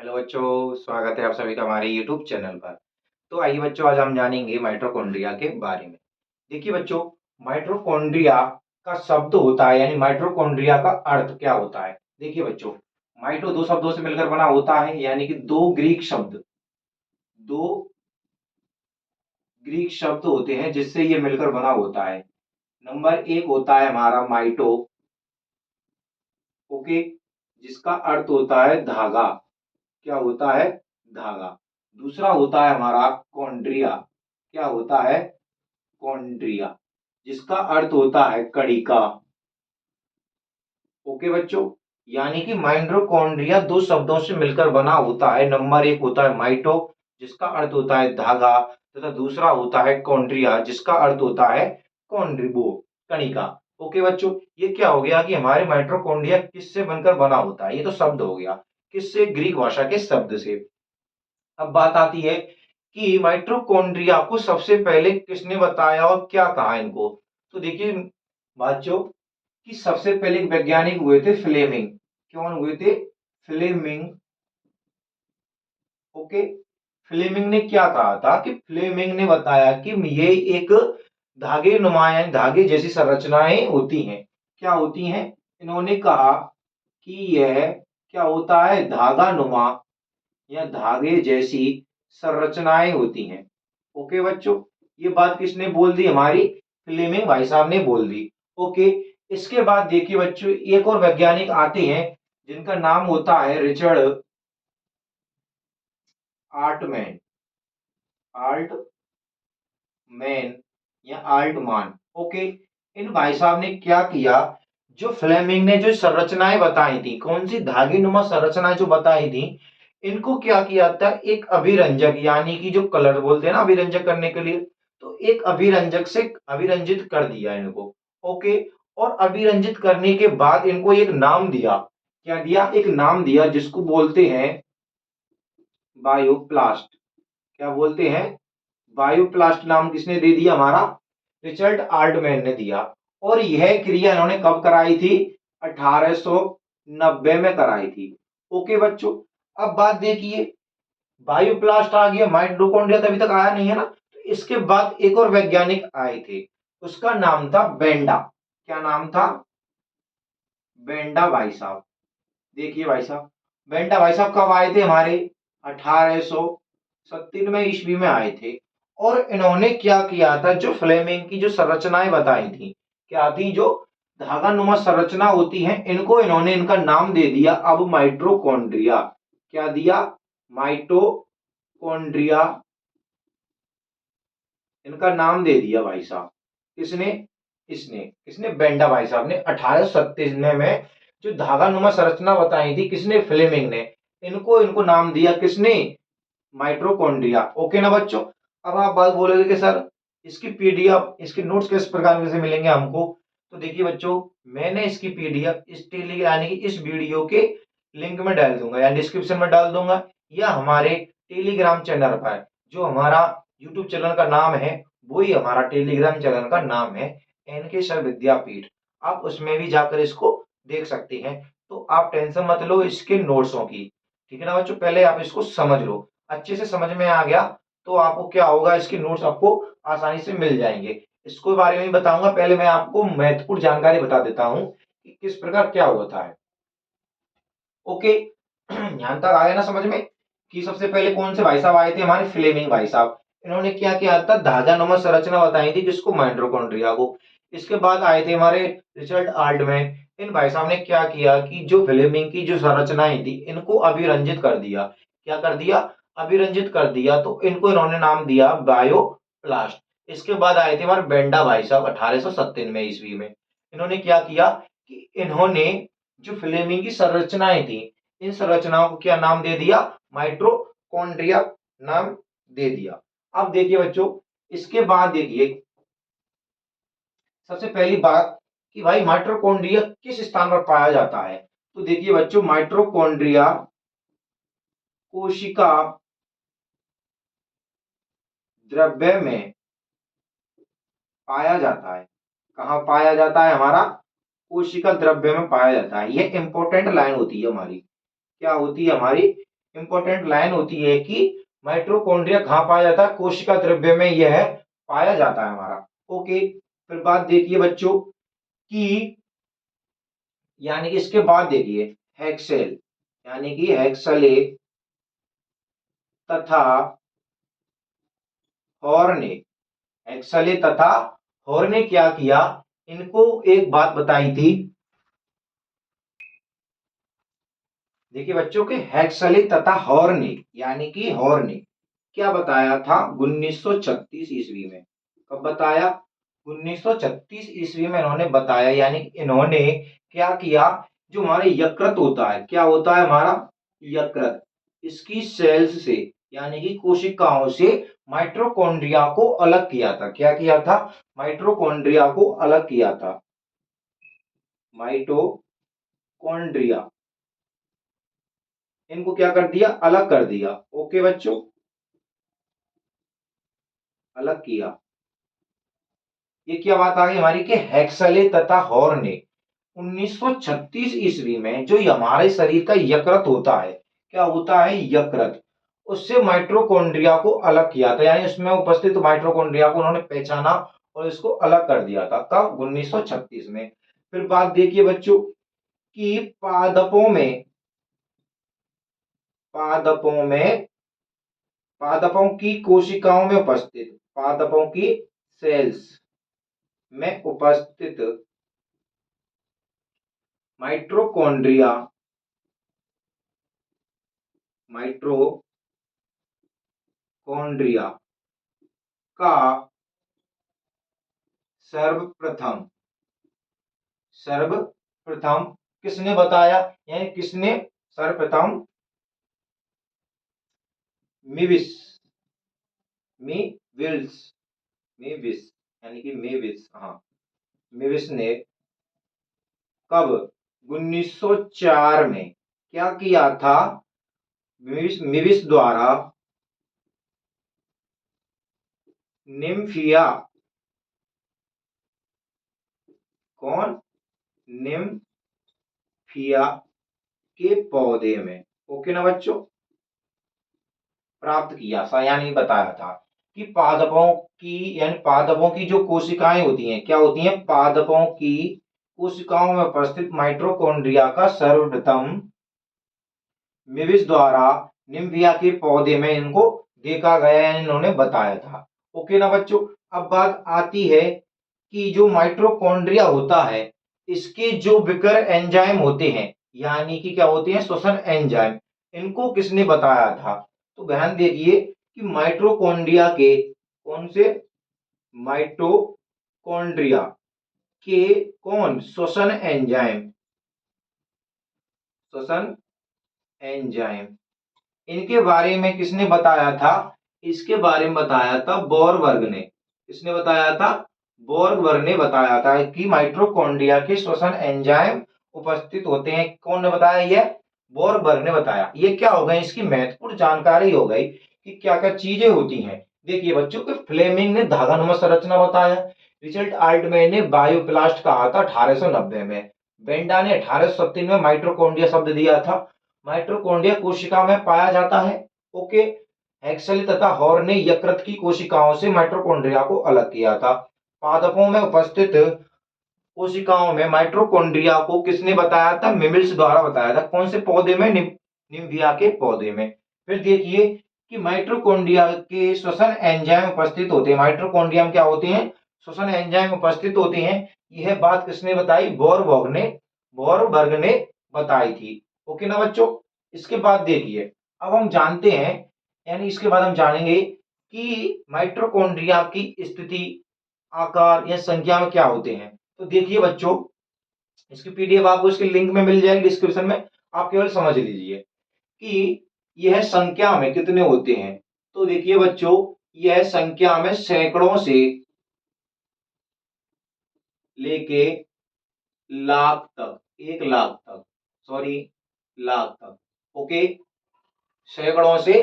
Hello बच्चों, स्वागत है आप सभी का हमारे यूट्यूब चैनल पर। तो आइए बच्चों, आज हम जानेंगे माइटोकॉन्ड्रिया के बारे में। देखिए बच्चों, माइटोकॉन्ड्रिया का शब्द होता है यानी माइटोकॉन्ड्रिया का अर्थ क्या होता है। देखिए बच्चों, माइटो दो शब्दों से मिलकर बना होता है यानी कि दो ग्रीक शब्द होते हैं जिससे ये मिलकर बना होता है। नंबर एक होता है हमारा माइटो, ओके, जिसका अर्थ होता है धागा। क्या होता है? धागा। दूसरा होता है हमारा कॉन्ड्रिया। क्या होता है? कॉन्ड्रिया, जिसका अर्थ होता है कणिका। ओके बच्चों, यानी कि माइटोकॉन्ड्रिया दो शब्दों से मिलकर बना होता है। नंबर एक होता है माइटो, जिसका अर्थ होता है धागा, तथा दूसरा होता है कॉन्ड्रिया, जिसका अर्थ होता है कॉन्ड्रिबो, कणिका। ओके बच्चों, ये क्या हो गया कि हमारे माइटोकॉन्ड्रिया किससे बनकर बना होता है। ये तो शब्द हो गया, किससे? ग्रीक भाषा के शब्द से। अब बात आती है कि माइटोकॉन्ड्रिया को सबसे पहले किसने बताया और क्या कहा इनको। तो देखिए बच्चों, कि सबसे पहले एक वैज्ञानिक हुए थे फ्लेमिंग। कौन हुए थे? फ्लेमिंग। ओके, फ्लेमिंग ने क्या कहा था कि फ्लेमिंग ने बताया कि ये एक धागे नुमा यानी धागे जैसी संरचनाएं होती हैं। क्या होती हैं? इन्होंने कहा कि यह क्या होता है? धागा नुमा या धागे जैसी संरचनाएं होती हैं। ओके बच्चों, ये बात किसने बोल दी? हमारी फ्लेमिंग भाई साहब ने बोल दी। ओके, इसके बाद देखिए बच्चों, एक और वैज्ञानिक आते हैं जिनका नाम होता है रिचर्ड आर्टमैन। आर्टमैन या आल्टमान। ओके, इन भाई साहब ने क्या किया? जो फ्लेमिंग ने जो संरचनाएं बताई थी, कौन सी? धागे नुमा संरचनाएं जो बताई थी, इनको क्या किया था? एक अभिरंजक यानी कि जो कलर बोलते हैं ना अभिरंजक करने के लिए, तो एक अभिरंजक से अभिरंजित कर दिया इनको। ओके, और अभिरंजित करने के बाद इनको एक नाम दिया। क्या दिया? एक नाम दिया जिसको बोलते हैं बायोप्लास्ट। क्या बोलते हैं? बायोप्लास्ट नाम किसने दे दिया? हमारा रिचर्ड आल्टमैन ने दिया। और यह क्रिया इन्होंने कब कराई थी? 1890 में कराई थी। ओके बच्चों, अब बात देखिए, बायोप्लास्ट आ गया, माइटोकॉन्ड्रिया तो अभी तक आया नहीं है ना। तो इसके बाद एक और वैज्ञानिक आए थे, उसका नाम था बेंडा। क्या नाम था? बेंडा भाई साहब। देखिए भाई साहब, बेंडा भाई साहब कब आए थे? हमारे 1897 ईस्वी में आए थे। और इन्होंने क्या किया था? जो फ्लेमिंग की जो संरचनाएं बताई थी, क्या थी? जो धागा नुमा संरचना होती है, इनको इन्होंने इनका नाम दे दिया अब माइटोकॉन्ड्रिया। क्या दिया? माइटोकॉन्ड्रिया, इनका नाम दे दिया भाई साहब। किसने? किसने? बेंडा भाई साहब ने 1897 में जो धागा नुमा संरचना बताई थी, किसने? फ्लेमिंग ने। इनको इनको नाम दिया किसने? माइटोकॉन्ड्रिया। ओके ना बच्चों। अब आप बात बोलोगे कि सर इसकी पीडीएफ, इसके नोट्स किस प्रकार से मिलेंगे हमको। तो देखिए बच्चों, मैंने इसकी पीडीएफ इस टेलीग्राम यानी कि इस वीडियो के लिंक में डाल दूंगा या डिस्क्रिप्शन में डाल दूंगा, या हमारे टेलीग्राम चैनल पर। जो हमारा यूट्यूब चैनल का नाम है, वही हमारा टेलीग्राम चैनल का नाम है, एनके सर विद्यापीठ। आप उसमें भी जाकर इसको देख सकते हैं। तो आप टेंशन मत लो इसके नोट्सों की। ठीक है ना बच्चों, पहले आप इसको समझ लो, अच्छे से समझ में आ गया तो आपको क्या होगा, इसके नोट्स आपको आसानी से मिल जाएंगे। इसको बारे में बताऊंगा, पहले मैं आपको महत्वपूर्ण जानकारी बता देता हूं कि किस प्रकार क्या होता है। ओके, यहां तक आया ना समझ में? कि सबसे पहले कौन से भाई साहब आए थे? हमारे फ्लेमिंग भाई साहब। इन्होंने क्या किया था? धागा नुमा संरचना बताई थी, जिसको माइटोकॉन्ड्रिया को। इसके बाद आए थे हमारे रिचर्ड आल्टमैन। इन भाई साहब ने क्या किया कि जो फ्लेमिंग की जो संरचनाएं थी, इनको अभिरंजित कर दिया। क्या कर दिया? अभिरंजित कर दिया। तो इनको इन्होंने नाम दिया बायोप्लास्ट। इसके बाद आए थे हमारे बेंडा भाई साहब 1897 ईस्वी में। इन्होंने क्या किया कि इन्होंने जो फ्लेमिंग की संरचनाएं थी, इन संरचनाओं को क्या नाम दे दिया? माइटोकॉन्ड्रिया नाम दे दिया। अब देखिए बच्चों, इसके बाद देखिए सबसे पहली बात कि भाई माइटोकॉन्ड्रिया किस स्थान पर पाया जाता है। तो देखिए बच्चों, माइटोकॉन्ड्रिया कोशिका द्रव्य में पाया जाता है। कहाँ पाया जाता है? हमारा कोशिका द्रव्य में पाया जाता है। यह इंपॉर्टेंट लाइन होती है हमारी। क्या होती है हमारी? इंपॉर्टेंट लाइन होती है कि माइटोकॉन्ड्रिया कहाँ पाया जाता है, कोशिका द्रव्य में यह पाया जाता है हमारा। ओके, फिर बात देखिए बच्चों कि यानी कि इसके बाद देखिए हेक्सेल यानी कि हेक्सले तथा हॉर्ने, हेक्सले तथा हॉर्ने क्या किया, इनको एक बात बताई थी। देखिए बच्चों के हेक्सले तथा हॉर्ने यानी कि हॉर्ने क्या बताया था 1936 ईस्वी में। कब बताया, 1936 ईस्वी में इन्होंने बताया। यानी इन्होंने क्या किया, जो हमारे यकृत होता है, क्या होता है हमारा यकृत, इसकी सेल्स से यानी कि कोशिकाओं से माइटोकॉन्ड्रिया को अलग किया था। क्या किया था, माइटोकॉन्ड्रिया को अलग किया था, माइटोकॉन्ड्रिया इनको क्या कर दिया, अलग कर दिया। ओके बच्चों, अलग किया। ये क्या बात आ गई हमारी कि हेक्सले तथा हॉर्ने 1936 ईस्वी में जो हमारे शरीर का यकृत होता है, क्या होता है यकृत, उससे माइटोकॉन्ड्रिया को अलग किया था। यानी उसमें उपस्थित माइटोकॉन्ड्रिया को उन्होंने पहचाना और इसको अलग कर दिया था। कब, 1936 में। फिर बात देखिए बच्चों कि पादपों में पादपों की कोशिकाओं में उपस्थित, पादपों की सेल्स में उपस्थित माइटोकॉन्ड्रिया माइटोकॉन्ड्रिया का सर्वप्रथम सर्वप्रथम किसने बताया, यानी किसने सर्वप्रथम, मिविस मिविल्स मिविस यानी कि मेविस, हाँ मेविस ने कब, 1904 में क्या किया था, मिविस द्वारा निम्फिया, कौन, निम्फिया के पौधे में, ओके ना बच्चों, प्राप्त किया था। यानी बताया था कि पादपों की यानी पादपों की जो कोशिकाएं होती हैं, क्या होती हैं, पादपों की कोशिकाओं में उपस्थित माइटोकॉन्ड्रिया का सर्वप्रथम मिविस द्वारा निम्फिया के पौधे में इनको देखा गया, यानी इन्होंने बताया था। ओके ना बच्चों, अब बात आती है कि जो माइटोकॉन्ड्रिया होता है, इसके जो विकर एंजाइम होते हैं, यानी कि क्या होते हैं, श्वसन एंजाइम, इनको किसने बताया था। तो ध्यान देखिए कि माइटोकॉन्ड्रिया के, कौन से, माइटोकॉन्ड्रिया के कौन, श्वसन एंजाइम, श्वसन एंजाइम, इनके बारे में किसने बताया था, इसके बारे में बताया था बोरबर्ग ने। किसने बताया था, बोरबर्ग ने बताया था कि माइटोकॉन्ड्रिया के श्वसन एंजाइम उपस्थित होते हैं। कौन ने बताया, यह बोरबर्ग ने बताया। ये क्या हो गई, इसकी महत्वपूर्ण जानकारी हो गई कि क्या क्या चीजें होती हैं। देखिए बच्चों के फ्लेमिंग ने धागानुमा संरचना बताया, रिचर्ड आल्टमैन ने बायोप्लास्ट कहा था 1890 में, बेंडा ने 1870 में माइटोकॉन्ड्रिया शब्द दिया था। माइटोकॉन्ड्रिया कोशिका में पाया जाता है। ओके, हेक्सेल तथा हॉर्न ने यकृत की कोशिकाओं से माइटोकॉन्ड्रिया को अलग किया था। पादपों में उपस्थित कोशिकाओं में माइटोकॉन्ड्रिया को किसने बताया था, मिमिल्स द्वारा बताया था। कौन से पौधे में, निम्फिया के पौधे में। फिर देखिए कि माइटोकॉन्ड्रिया के श्वसन एंजाइम उपस्थित होते हैं। माइटोकॉन्ड्रिया में क्या होते हैं, श्वसन एंजाइम उपस्थित होते हैं। यह बात किसने बताई, बोरबर्ग ने बताई थी। ओके ना बच्चों, इसके बाद देखिए अब हम जानते हैं, यानी इसके बाद हम जानेंगे कि माइटोकॉन्ड्रिया की स्थिति, आकार या संख्या में क्या होते हैं। तो देखिए बच्चों, इसकी पीडीएफ आपको इसके लिंक में मिल जाएगी डिस्क्रिप्शन में, आप केवल समझ लीजिए कि यह संख्या में कितने होते हैं। तो देखिए बच्चों, यह संख्या में सैकड़ों से लेके लाख तक, 1 लाख तक, सॉरी लाख तक, ओके, सैकड़ों से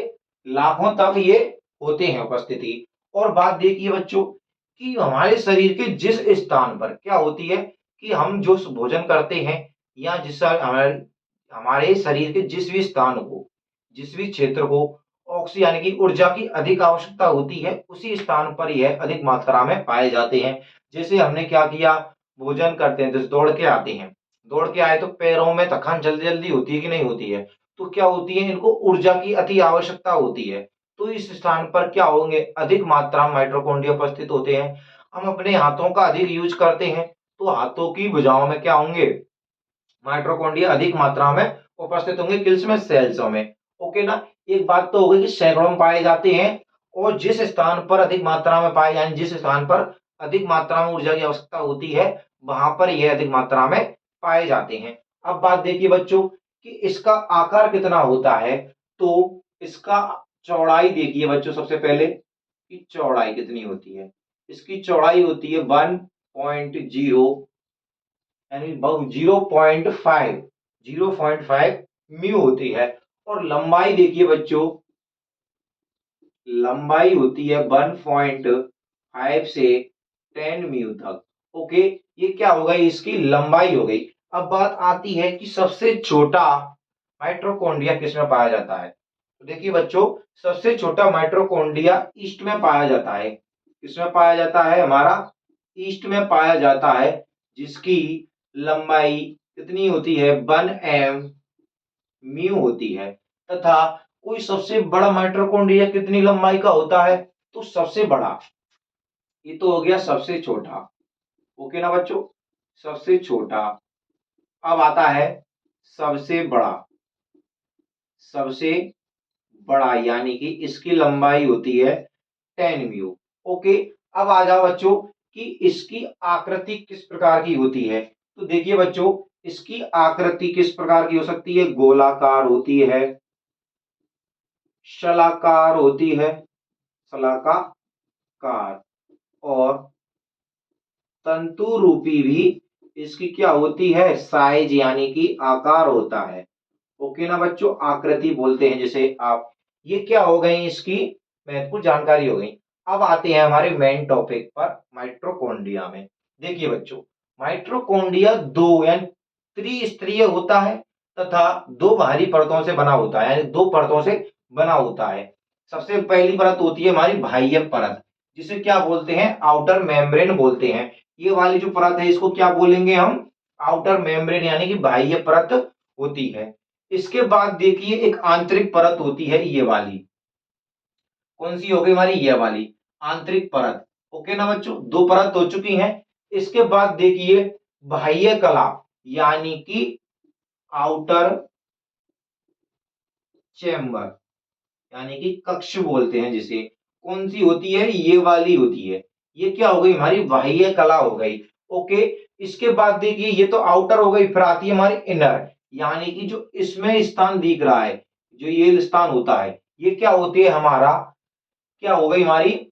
लाखों तक ये होते हैं उपस्थिति। और बात देखिए बच्चों कि हमारे शरीर के जिस स्थान पर क्या होती है कि हम जो भोजन करते हैं, या जिस हमारे हमारे शरीर के जिस भी स्थान को जिस भी क्षेत्र को ऑक्सीजन यानी कि ऊर्जा की अधिक आवश्यकता होती है, उसी स्थान पर यह अधिक मात्रा में पाए जाते हैं। जैसे हमने क्या किया, भोजन करते हैं, जैसे दौड़ के आते हैं, दौड़ के आए तो पैरों में थकान जल्दी जल्दी होती है कि नहीं होती है, तो क्या होती है, इनको ऊर्जा की अति आवश्यकता होती है। तो इस स्थान पर क्या होंगे, अधिक मात्रा में माइटोकॉन्ड्रिया उपस्थित होते हैं। हम अपने हाथों का अधिक यूज करते हैं, तो हाथों की भुजाओं में क्या होंगे, माइटोकॉन्ड्रिया अधिक मात्रा में उपस्थित होंगे, किल्स में, सेल्सों में। ओके ना। एक बात तो हो गई कि सैकड़ों में पाए जाते हैं, और जिस स्थान पर अधिक मात्रा में पाए, यानी जिस स्थान पर अधिक मात्रा में ऊर्जा की आवश्यकता होती है, वहां पर यह अधिक मात्रा में पाए जाते हैं। अब बात देखिए बच्चों कि इसका आकार कितना होता है। तो इसका चौड़ाई देखिए बच्चों, सबसे पहले कि चौड़ाई कितनी होती है। इसकी चौड़ाई होती है 1.0 यानी 0.5 म्यू होती है। और लंबाई देखिए बच्चों, लंबाई होती है 1.5 से 10 म्यू तक। ओके, ये क्या हो गई, इसकी लंबाई हो गई। अब बात आती है कि सबसे छोटा माइटोकॉन्ड्रिया किसमें पाया जाता है। तो देखिए बच्चों, सबसे छोटा माइटोकॉन्ड्रिया ईस्ट में पाया जाता है। किसमें पाया जाता है, हमारा ईस्ट में पाया जाता है, जिसकी लंबाई कितनी होती है, 1 म्यू होती है। तथा कोई सबसे बड़ा माइटोकॉन्ड्रिया कितनी लंबाई का होता है, तो सबसे बड़ा, ये तो हो गया सबसे छोटा। ओके ना बच्चों, सबसे छोटा। अब आता है सबसे बड़ा। सबसे बड़ा यानी कि इसकी लंबाई होती है 10 म्यू। ओके। अब आ जाओ बच्चों कि इसकी आकृति किस प्रकार की होती है। तो देखिए बच्चों, इसकी आकृति किस प्रकार की हो सकती है, गोलाकार होती है, शलाकार होती है, शलाकार, और तंतु रूपी भी इसकी क्या होती है, साइज यानी कि आकार होता है। ओके ना बच्चों, आकृति बोलते हैं जिसे आप। ये क्या हो गई, इसकी महत्वपूर्ण जानकारी हो गई। अब आते हैं हमारे मेन टॉपिक पर, माइटोकॉन्ड्रिया में। देखिए बच्चों, माइटोकॉन्ड्रिया दो यानी त्रिस्तरीय होता है, तथा दो बाहरी परतों से बना होता है, यानी दो परतों से बना होता है। सबसे पहली परत होती है हमारी बाह्य परत, जिसे क्या बोलते हैं, आउटर मेम्ब्रेन बोलते हैं। ये वाली जो परत है, इसको क्या बोलेंगे हम, आउटर मेम्ब्रेन यानी कि बाह्य परत होती है। इसके बाद देखिए एक आंतरिक परत होती है, ये वाली। कौन सी हो गई हमारी, ये वाली आंतरिक परत। ओके ना बच्चों, दो परत हो चुकी हैं। इसके बाद देखिए बाह्य कला यानी कि आउटर चैम्बर, यानी कि कक्ष बोलते हैं जिसे। कौन सी होती है, ये वाली होती है। ये क्या हो गई, हमारी बाह्य कला हो गई। ओके। इसके बाद देखिए ये तो आउटर हो गई, फिर आती है हमारी इनर, यानी कि जो इसमें स्थान दिख रहा है, जो ये स्थान होता है, ये क्या होती है, हमारा क्या हो गई, हमारी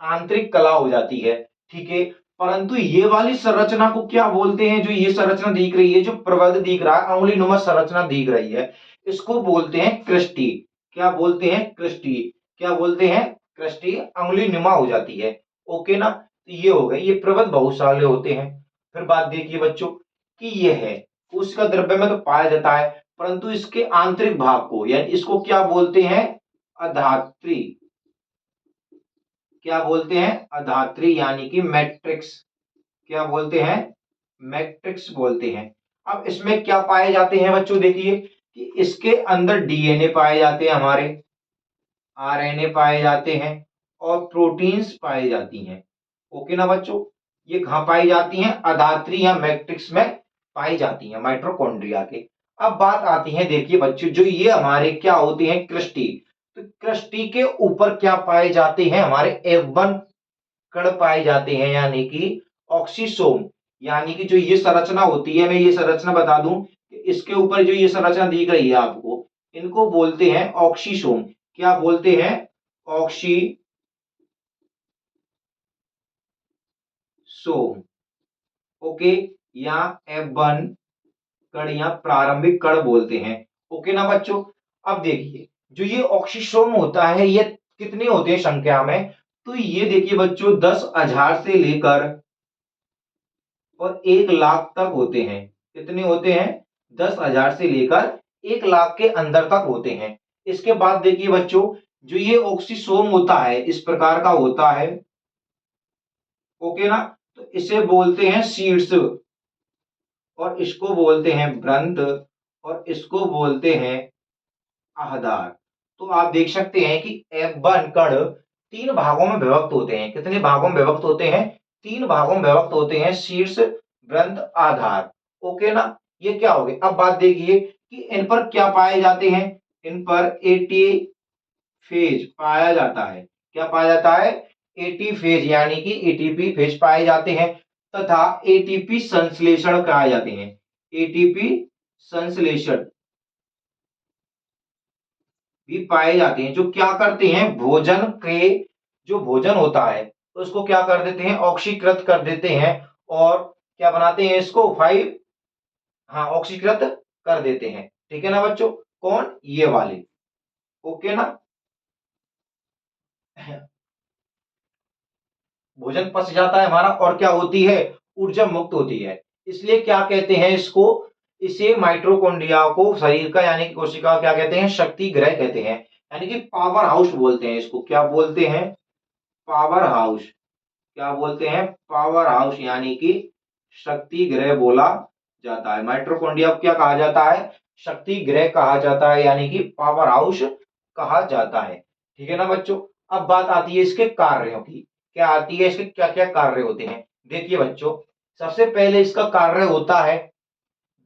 आंतरिक कला हो जाती है। ठीक है। परंतु ये वाली संरचना को क्या बोलते हैं, जो ये संरचना दिख रही है, जो प्रबंध दिख रहा है, अंगुली नुमा संरचना दिख रही है, इसको बोलते हैं कृष्टि। क्या बोलते हैं, कृष्टि। क्या बोलते हैं, कृष्टि, अंगुली नुमा हो जाती है। ओके ना। तो ये हो गए, ये प्रबंध बहुसाल्य होते हैं। फिर बात देखिए बच्चों कि ये है उसका द्रव्य में तो पाया जाता है, परंतु इसके आंतरिक भाग को, यानी इसको क्या बोलते हैं, अधात्री। क्या बोलते हैं, अधात्री यानी कि मैट्रिक्स। क्या बोलते हैं, मैट्रिक्स बोलते हैं। अब इसमें क्या पाए जाते हैं बच्चों, देखिए कि इसके अंदर डीएनए पाए जाते हैं हमारे, आरएनए पाए जाते हैं, और प्रोटीन्स पाई जाती हैं। ओके ना बच्चों, ये कहां पाई जाती हैं, अधात्री या मैट्रिक्स में पाई जाती हैं माइटोकॉन्ड्रिया के। अब बात आती है, देखिए बच्चों, जो ये हमारे क्या होते हैं, क्रिस्टी। तो क्रिस्टी के ऊपर क्या पाए जाते हैं, हमारे F1 कण पाए जाते हैं, यानी कि ऑक्सीसोम। यानी कि जो ये संरचना होती है, मैं ये संरचना बता दूं कि इसके ऊपर जो ये संरचना दिख रही है आपको, इनको बोलते हैं ऑक्सीसोम। क्या बोलते हैं, ऑक्सीसोम, ओके, या F1 कण या प्रारंभिक कण बोलते हैं। ओके ना बच्चों। अब देखिए जो ये ऑक्सीसोम होता है, ये कितने होते हैं संख्या में, तो ये देखिए बच्चों 10,000 से लेकर और 1 लाख तक होते हैं। कितने होते हैं, 10,000 से लेकर 1 लाख के अंदर तक होते हैं। इसके बाद देखिए बच्चों, जो ये ऑक्सीसोम होता है इस प्रकार का होता है, ओके ना, तो इसे बोलते हैं सीड्स, और इसको बोलते हैं वृंत, और इसको बोलते हैं आधार। तो आप देख सकते हैं कि F1 कण तीन भागों में विभक्त होते हैं। कितने भागों में विभक्त होते हैं? तीन भागों में विभक्त होते हैं, शीर्ष, वृंत, आधार। ओके ना, ये क्या हो गए। अब बात देखिए कि इन पर क्या पाए जाते हैं। इन पर एटी फेज पाया जाता है। क्या पाया जाता है? एटी फेज यानी कि एटीपी फेज पाए जाते हैं, तथा एटीपी संश्लेषण पाए जाते हैं। एटीपी संश्लेषण भी पाए जाते हैं, जो क्या करते हैं, भोजन के, जो भोजन होता है उसको क्या कर देते हैं, ऑक्सीकृत कर देते हैं, और क्या बनाते हैं इसको, फाइव, हाँ, ऑक्सीकृत कर देते हैं। ठीक है ना बच्चों, कौन, ये वाले। ओके ना, भोजन पच जाता है हमारा, और क्या होती है, ऊर्जा मुक्त होती है। इसलिए क्या कहते हैं इसको, इसे माइटोकॉन्ड्रिया को शरीर का यानी कि कोशिका क्या कहते हैं, शक्ति ग्रह कहते हैं, यानी कि पावर हाउस बोलते हैं इसको। क्या बोलते हैं? Power house. क्या बोलते हैं? पावर हाउस, यानी कि शक्ति ग्रह बोला जाता है। माइटोकॉन्ड्रिया को क्या कहा जाता है? शक्ति ग्रह कहा जाता है, यानी कि पावर हाउस कहा जाता है। ठीक है ना बच्चों। अब बात आती है इसके कार्यों की। क्या आती है, इसके क्या क्या कार्य होते हैं। देखिए बच्चों, सबसे पहले इसका कार्य होता है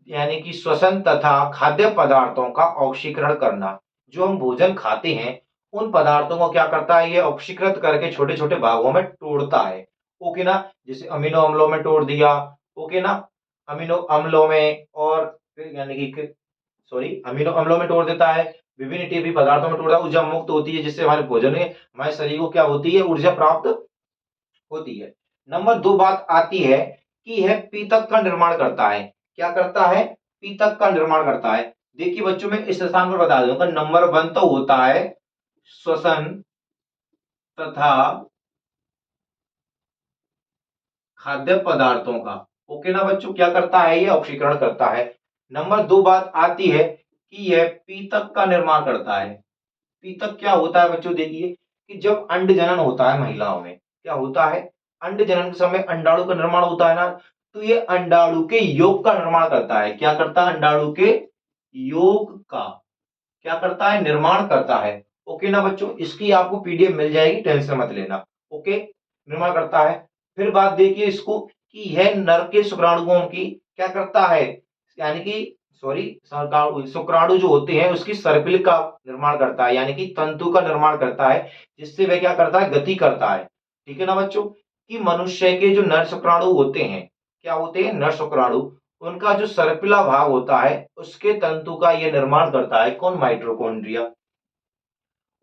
यानी कि श्वसन तथा खाद्य पदार्थों का ऑक्सीकरण करना। जो हम भोजन खाते हैं उन पदार्थों को क्या करता है, ये ऑक्सीकृत करके छोटे छोटे भागों में तोड़ता है। ओके ना, जैसे अमीनो अम्लों में तोड़ दिया। ओके ना, अमीनो अम्लों में, और यानी कि सॉरी, अमीनो अम्लों में तोड़ देता है, विभिन्न टीबी पदार्थों में तोड़ा, ऊर्जा मुक्त होती है, जिससे हमारे भोजन में हमारे शरीर को क्या होती है, ऊर्जा प्राप्त होती है। नंबर दो बात आती है कि यह पीतक का निर्माण करता है। क्या करता है? पीतक का निर्माण करता है। देखिए बच्चों, मैं इस स्थान पर बता दूंगा, नंबर वन तो होता है श्वसन तथा खाद्य पदार्थों का। ओके ना बच्चों, क्या करता है, ये ऑक्सीकरण करता है। नंबर दो बात आती है कि यह पीतक का निर्माण करता है। पीतक क्या होता है बच्चों, देखिए कि जब अंड जनन होता है महिलाओं में, क्या होता है, अंड जनन के समय अंडाणु का निर्माण होता है ना, तो ये अंडाणु के योग का निर्माण करता है। क्या करता है? अंडाणु के योग का क्या करता है, निर्माण करता है। ओके ना बच्चों, इसकी आपको पीडीएफ मिल जाएगी, टेंशन मत लेना। ओके, निर्माण करता है। फिर बात देखिए इसको कि यह नर के शुक्राणुओं की क्या करता है, यानी कि सॉरी, शुक्राणु जो होते हैं उसकी सर्पिल का निर्माण करता है, यानी कि तंतु का निर्माण करता है, जिससे वह क्या करता है, गति करता है। ठीक है ना बच्चों, कि मनुष्य के जो नर शुक्राणु होते हैं, क्या होते हैं, नर शुक्राणु, उनका जो सर्पिला भाग होता है उसके तंतु का ये निर्माण करता है, कौन, माइटोकॉन्ड्रिया।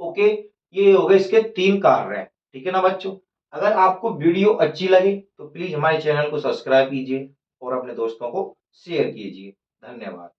ओके, ये हो गए इसके तीन कार्य हैं। ठीक है ना बच्चों। अगर आपको वीडियो अच्छी लगे तो प्लीज हमारे चैनल को सब्सक्राइब कीजिए और अपने दोस्तों को शेयर कीजिए। धन्यवाद।